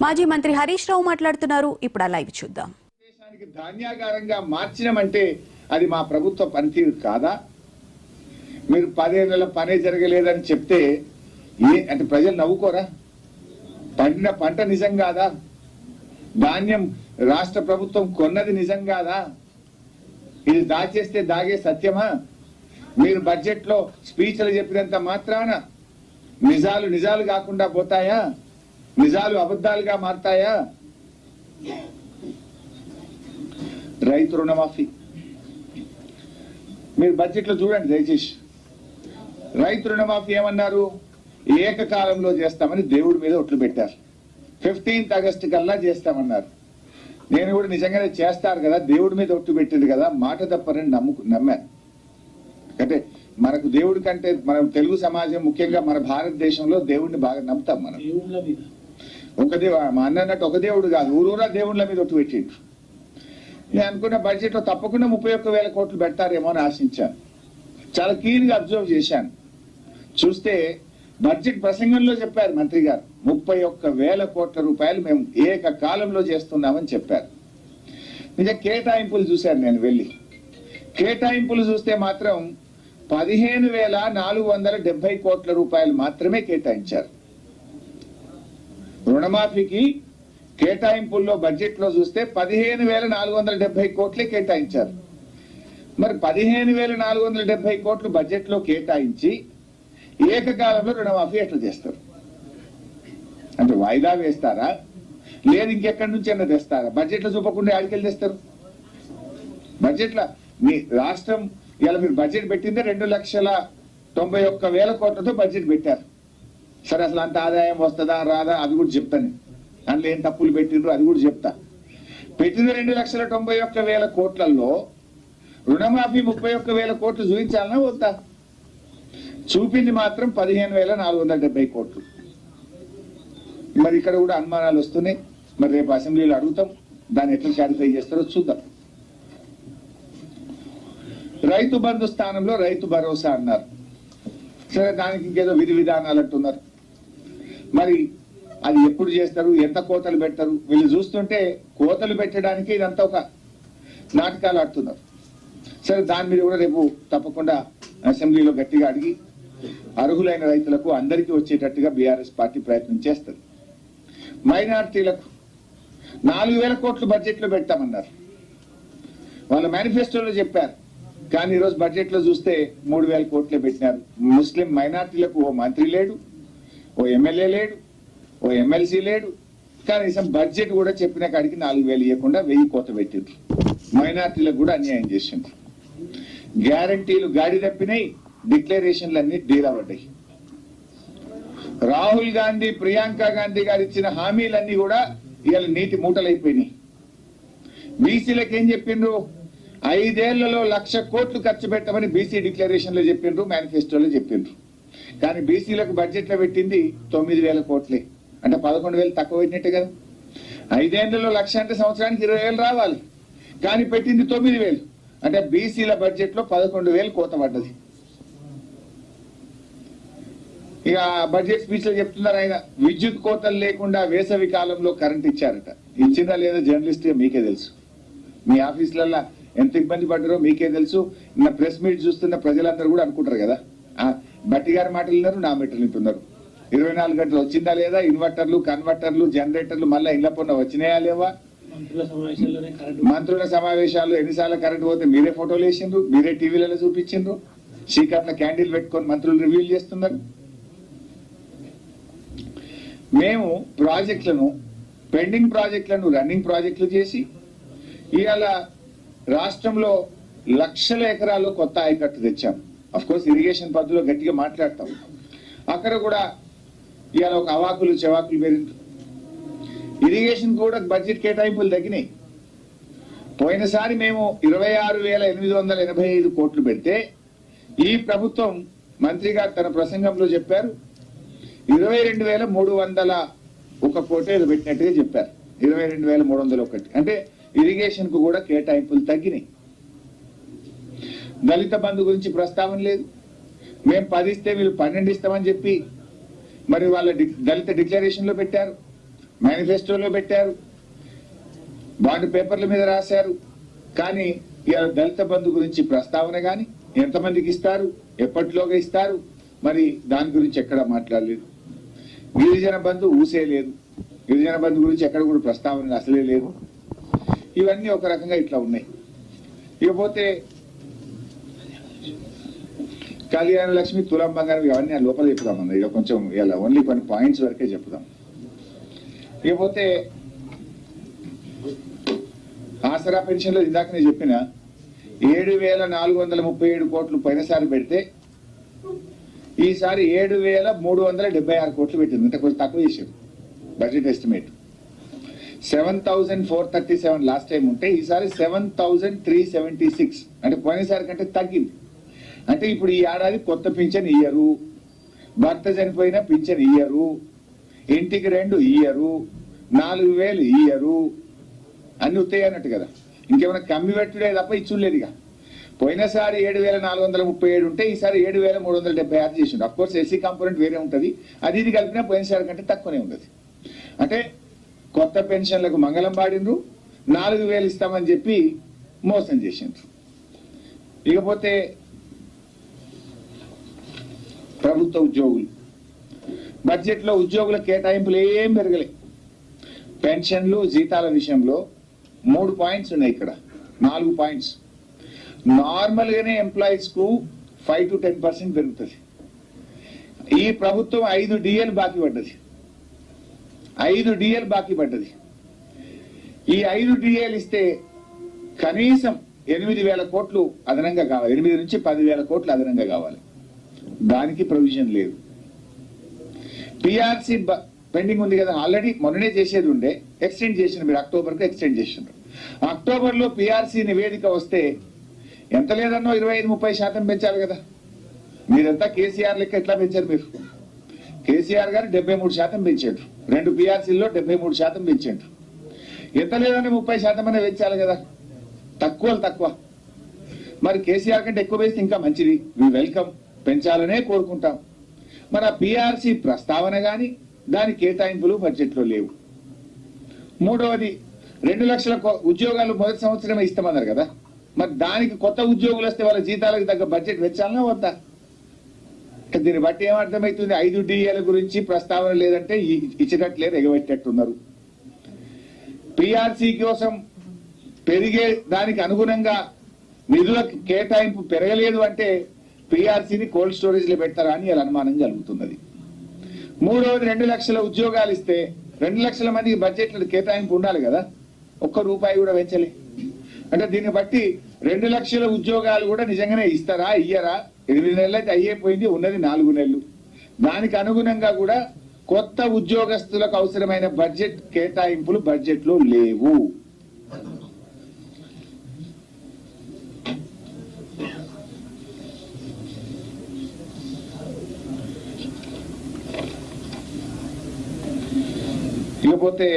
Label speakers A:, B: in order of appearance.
A: మాజీ మంత్రి హరీష్ రావు మాట్లాడుతున్నారు. ఇప్పుడు ఆ లైవ్ చూద్దాం.
B: దేశానికి ధాన్యాగారంగా మార్చడమంటే అది మా ప్రభుత్వ పనితీరు కాదా? మీరు 10 ఏళ్ల పనే జరగలేదని చెప్తే అంటే ప్రజలు నవ్వుకోరా? పండిన పంట నిజం కాదా? ధాన్యం రాష్ట్ర ప్రభుత్వం కొన్నది నిజం కాదా? ఇది దాచేస్తే దాగే సత్యమా? మీరు బడ్జెట్ లో స్పీచ్లు చెప్పినంత మాత్రాన నిజాలు నిజాలు కాకుండా పోతాయా? నిజాలు అబద్ధాలుగా మారతాయా? రైతు రుణమాఫీ మీరు బడ్జెట్ లో చూడండి దయచేసి. రైతు రుణమాఫీ ఏమన్నారు? ఏకకాలంలో చేస్తామని దేవుడి మీద ఒట్లు పెట్టారు. 15th ఆగస్టు కల్లా చేస్తామన్నారు. నేను కూడా నిజంగానే చేస్తారు కదా, దేవుడి మీద ఒట్టు పెట్టింది కదా, మాట తప్పరని నమ్మాను. అంటే మనకు దేవుడి కంటే మనం తెలుగు సమాజం ముఖ్యంగా మన భారతదేశంలో దేవుడిని బాగా నమ్ముతాం. మనం మా అన్నట్టు ఒక దేవుడు కాదు, ఊరూరా దేవుళ్ళ మీద ఒట్టు పెట్టిండ్రు. నేను అనుకున్న బడ్జెట్ లో తప్పకుండా 31,000 కోట్లు పెడతారేమో అని ఆశించాను. చాలా క్లీన్ గా అబ్జర్వ్ చేశాను. చూస్తే బడ్జెట్ ప్రసంగంలో చెప్పారు మంత్రి గారు 31,000 కోట్ల రూపాయలు మేము ఏకకాలంలో చేస్తున్నామని చెప్పారు. నిజం కేటాయింపులు చూశాను నేను వెళ్ళి. కేటాయింపులు చూస్తే మాత్రం 15,470 కోట్ల రూపాయలు మాత్రమే కేటాయించారు. రుణమాఫీకి కేటాయింపుల్లో బడ్జెట్ లో చూస్తే 15,470 కోట్లే కేటాయించారు. మరి 15,470 కోట్లు బడ్జెట్ లో కేటాయించి ఏకకాలంలో రుణమాఫీ ఎట్లా చేస్తారు? అంటే వాయిదా వేస్తారా, లేదు ఇంకెక్కడి నుంచి అన్న తెస్తారా? బడ్జెట్ లో చూపకుండా ఆడికెళ్ళి తెస్తారు. బడ్జెట్ లో మీ రాష్ట్రం ఇలా మీరు బడ్జెట్ పెట్టిందే 2,91,000 కోట్లతో బడ్జెట్ పెట్టారు. సరే అసలు అంత ఆదాయం వస్తుందా రాదా అది కూడా చెప్తాను. అందులో ఏం తప్పులు పెట్టిండ్రు అది కూడా చెప్తా. పెట్టింది 2,91,000 కోట్లలో రుణమాఫీ 31,000 కోట్లు చూపించాలన్నా వద్దా? చూపింది మాత్రం 15,470 కోట్లు. మరి ఇక్కడ కూడా అనుమానాలు వస్తున్నాయి. మరి రేపు అసెంబ్లీలో అడుగుతాం, దాన్ని ఎట్లా క్లారిఫై చేస్తారో చూద్దాం. రైతు బంధు స్థానంలో రైతు భరోసా అన్నారు. సరే దానికి ఇంకేదో విధి విధానాలు అంటున్నారు. మరి అది ఎప్పుడు చేస్తారు, ఎంత కోతలు పెట్టరు? వీళ్ళు చూస్తుంటే కోతలు పెట్టడానికి ఇదంతా ఒక నాటకాలు ఆడుతున్నారు. సరే దాని మీద కూడా రేపు తప్పకుండా అసెంబ్లీలో గట్టిగా అడిగి అర్హులైన రైతులకు అందరికీ వచ్చేటట్టుగా బీఆర్ఎస్ పార్టీ ప్రయత్నం చేస్తుంది. మైనారిటీలకు 4,000 కోట్లు బడ్జెట్ లో పెట్టామన్నారు. వాళ్ళ మేనిఫెస్టోలో చెప్పారు. కానీ ఈరోజు బడ్జెట్ లో చూస్తే 3,000 కోట్లే పెట్టినారు. ముస్లిం మైనారిటీలకు ఓ మంత్రి లేడు, ఓ ఎమ్మెల్యే లేడు, ఓ ఎమ్మెల్సీ లేడు. కనీసం బడ్జెట్ కూడా చెప్పిన కాడికి 4,000 ఇవ్వకుండా 1,000 కోత పెట్టిండ్రు. మైనారిటీలకు కూడా అన్యాయం చేసిండ్రు. గ్యారంటీలు గాడి తప్పినాయి, డిక్లరేషన్లు అన్ని డీలా పడ్డాయి. రాహుల్ గాంధీ ప్రియాంక గాంధీ గారు ఇచ్చిన హామీలన్నీ కూడా ఇవాళ నీటి మూటలైపోయినాయి. బీసీలకు ఏం చెప్పిండ్రు? 5 ఏళ్లలో 1,00,000 కోట్లు ఖర్చు పెట్టమని బీసీ డిక్లరేషన్ లో చెప్పిండ్రు, మేనిఫెస్టోలో చెప్పిండ్రు. కానీ బీసీలకు బడ్జెట్ లో పెట్టింది 9,000 కోట్లే. అంటే 11,000 తక్కువ పెట్టినట్టే కదా. 5 ఏళ్లలో 1,00,000 అంటే సంవత్సరానికి 20,000 రావాలి. కానీ పెట్టింది 9,000. అంటే బీసీల బడ్జెట్ లో 11,000 కోత పడ్డది. ఇక బడ్జెట్ స్పీచ్ లో చెప్తున్నారు ఆయన, విద్యుత్ కోతలు లేకుండా వేసవి కాలంలో కరెంట్ ఇచ్చారట. ఇచ్చిందా లేదా జర్నలిస్ట్ మీకే తెలుసు. మీ ఆఫీసులలో ఎంత ఇబ్బంది పడ్డారో మీకే తెలుసు. నా ప్రెస్ మీట్ చూస్తున్న ప్రజలందరూ కూడా అనుకుంటారు కదా, బట్టి గారి మాటలు విన్నారు, నా మాటలు వింటున్నారు. 24 గంటలు వచ్చిందా లేదా? ఇన్వర్టర్లు, కన్వర్టర్లు, జనరేటర్లు మళ్ళీ ఇళ్ల పొన్న వచ్చినాయా లేవా? మంత్రుల సమావేశాల్లో ఎన్నిసార్లు కరెంట్ పోతే మీరే ఫోటోలు వేసిండ్రు, మీరే టీవీలలో చూపించిండ్రు. చీకట్ల క్యాండిల్ పెట్టుకొని మంత్రులు రివ్యూలు చేస్తున్నారు. మేము ప్రాజెక్టులను, పెండింగ్ ప్రాజెక్టులను రన్నింగ్ ప్రాజెక్టులు చేసి ఇవాళ రాష్ట్రంలో లక్షల ఎకరాల్లో కొత్త ఆయకట్టు తెచ్చాం. అఫ్ కోర్స్ ఇరిగేషన్ పద్ధతిలో గట్టిగా మాట్లాడతాం. అక్కడ కూడా ఇవాళ ఒక అవాకులు చెవాకులు పెరిగింది. ఇరిగేషన్ కూడా బడ్జెట్ కేటాయింపులు తగ్గినాయి. పోయినసారి మేము 26,885 కోట్లు పెడితే ఈ ప్రభుత్వం మంత్రి గారు తన ప్రసంగంలో చెప్పారు 22,301 కోటి ఏదో పెట్టినట్టుగా చెప్పారు. 22,301. అంటే ఇరిగేషన్ కు కూడా కేటాయింపులు తగ్గినాయి. దళిత బంధు గురించి ప్రస్తావన లేదు. మేము 10 ఇస్తే వీళ్ళు 12 ఇస్తామని చెప్పి మరి వాళ్ళ దళిత డిక్లరేషన్ లో పెట్టారు. మేనిఫెస్టోలో పెట్టారు, బాండ్ పేపర్ల మీద రాశారు. కానీ ఇవాళ దళిత బంధు గురించి ప్రస్తావన కానీ ఎంతమందికి ఇస్తారు, ఎప్పటిలోగా ఇస్తారు, మరి దాని గురించి ఎక్కడ మాట్లాడలేదు. గిరిజన బంధు ఊసే లేదు, గిరిజన బంధు గురించి ఎక్కడ కూడా ప్రస్తావన అసలే లేదు. ఇవన్నీ ఒక రకంగా ఇట్లా ఉన్నాయి. ఇకపోతే కళ్యాణ లక్ష్మి, తులం బంగారం ఇవన్నీ లోపల చెప్పుదామన్నా. ఇక కొంచెం ఇలా ఓన్లీ కొన్ని పాయింట్స్ వరకే చెప్పుదాం. ఇకపోతే ఆసరా పెన్షన్లో ఇందాక నేను చెప్పిన 7,437 కోట్లు పోయినసారి పెడితే ఈసారి 7,376 కోట్లు పెట్టింది. అంటే కొంచెం తక్కువ చేశారు బడ్జెట్ ఎస్టిమేట్. 7,437 లాస్ట్ టైం ఉంటే ఈసారి 7,376, అంటే పోయినసారి కంటే తగ్గింది. అంటే ఇప్పుడు ఈ ఏడాది కొత్త పింఛన్ ఇయ్యరు, భర్త చనిపోయిన పింఛన్ ఇయ్యరు, ఇంటికి 2 ఇయ్యరు, 4,000 ఇయ్యరు, అన్ని ఉత్తాయి అన్నట్టు కదా. ఇంకేమైనా కమ్మి పెట్టుడే తప్ప ఇచ్చులేదు. ఇక పోయినసారి 7,437 ఉంటే ఈసారి 7,376 చేసిండు. అఫ్ కోర్స్ ఎస్సీ కాంపోనెంట్ వేరే ఉంటుంది, అది ఇది కలిపినా పోయినసారి కంటే తక్కువనే ఉంటుంది. అంటే కొత్త పెన్షన్లకు మంగళం పాడిండ్రు, 4,000 ఇస్తామని చెప్పి మోసం చేసిండ్రు. ఇకపోతే ప్రభుత్వ ఉద్యోగులు, బడ్జెట్ లో ఉద్యోగుల కేటాయింపులు ఏం పెరగలే. పెన్షన్లు, జీతాల విషయంలో 3 పాయింట్స్ ఉన్నాయి, ఇక్కడ 4 పాయింట్స్. నార్మల్ గానే ఎంప్లాయీస్ కు 5 to 10% పెరుగుతుంది. ఈ ప్రభుత్వం 5 DL బాకీ పడ్డది, 5 DL బాకీ పడ్డది. ఈ 5 DL ఇస్తే కనీసం 8,000 కోట్లు అదనంగా కావాలి, 8 నుంచి 10,000 కోట్లు అదనంగా కావాలి. దానికి ప్రొవిజన్ లేదు. పిఆర్సీ పెండింగ్ ఉంది కదా, ఆల్రెడీ మొన్ననే చేసేది ఉండే, ఎక్స్టెండ్ చేసిన, మీరు అక్టోబర్కు ఎక్స్టెండ్ చేసినారు. అక్టోబర్లో పిఆర్సీ నివేదిక వస్తే ఎంత లేదన్నో 25-30% పెంచాలి కదా. మీరంతా కేసీఆర్ లెక్క ఎట్లా పెంచారు? మీరు కేసీఆర్ గారు 73% పెంచాడు, 2 పిఆర్సీల్లో 73% పెంచాడు. ఎంత లేదన్నా 30% అనే పెంచాలి కదా. తక్కువ. మరి కేసీఆర్ కంటే ఎక్కువ వేస్తే ఇంకా మంచిది, వి వెల్కమ్, పెంచాలనే కోరుకుంటాం. మరి ఆ పిఆర్సీ ప్రస్తావన గాని దాని కేటాయింపులు బడ్జెట్ లో లేవు. మూడవది 2 లక్షల ఉద్యోగాలు మొదటి సంవత్సరమే ఇస్తామన్నారు కదా, మరి దానికి కొత్త ఉద్యోగులు వస్తే వాళ్ళ జీతాలకు తగ్గ బడ్జెట్ పెంచాలన్నా వద్దా? దీన్ని బట్టి ఏమర్థమవుతుంది? 5 DL గురించి ప్రస్తావన లేదంటే ఇచ్చేటట్లేదు, ఎగబెట్టేట్టున్నారు. పిఆర్సీ కోసం పెరిగే దానికి అనుగుణంగా నిధుల కేటాయింపు పెరగలేదు అంటే పిఆర్సీని కోల్డ్ స్టోరేజ్ లో పెడతారా అని అనుమానం కలుగుతున్నది. మూడవది 2 లక్షల ఉద్యోగాలు ఇస్తే 2 లక్షల మందికి బడ్జెట్ లో కేటాయింపు ఉండాలి కదా, ₹1 కూడా పెంచలే. అంటే దీన్ని బట్టి 2 లక్షల ఉద్యోగాలు కూడా నిజంగానే ఇస్తారా, ఇయ్యరా? 8 నెలలు అయితే అయ్యేపోయింది, ఉన్నది 4 నెలలు. దానికి అనుగుణంగా కూడా కొత్త ఉద్యోగస్తులకు అవసరమైన బడ్జెట్ కేటాయింపులు బడ్జెట్ లో లేవు. ఇకపోతే